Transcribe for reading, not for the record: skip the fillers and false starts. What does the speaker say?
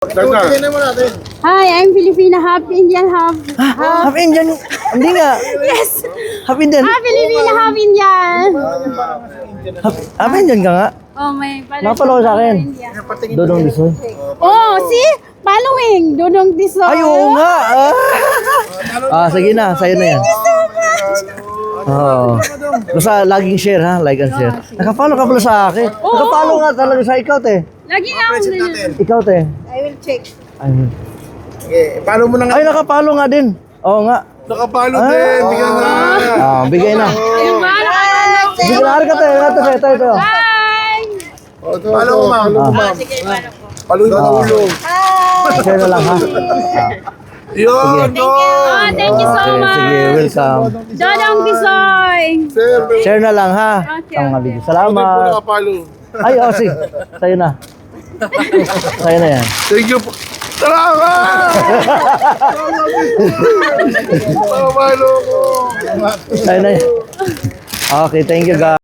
Hi, I'm Filipina, half Indian, half... Half Indian. Hindi nga. Yes! Half Indian. Half Filipina, half Indian! Half Indian ka nga. Oh, may Napalo sa akin. Dodong Disoy. Oh, see? Following, Dodong Disoy. Ay, oo nga. Sige na. Sa'yo na yan. Basta laging share ha. Like and share. Nakapalo ka pala sa akin. Nakapalo nga talaga sa ikaw, te. Lagi nga ako na. Ikaw, te. I will check. Follow mo na nga. Ay, nakapalo nga din. Oo nga. Nakapalo din. Bigyan na. Bigay na. Sige na, harika tayo. Ito. Bye! Follow mo, ma'am. Sige, paano po? Follow na ulo. Share na lang ha. Yun, Thank you. Oh, thank you so much. Sige, welcome. Dodong Disoy. Sir, Share na lang ha. Okay, Ang mga okay. video. Salamat. nakapalo. Ay, sige. Sa'yo na. Sa'yo na yan. Thank you po. Salamat! Nakapalo ko. Sa'yo na yan. Okay, thank you guys.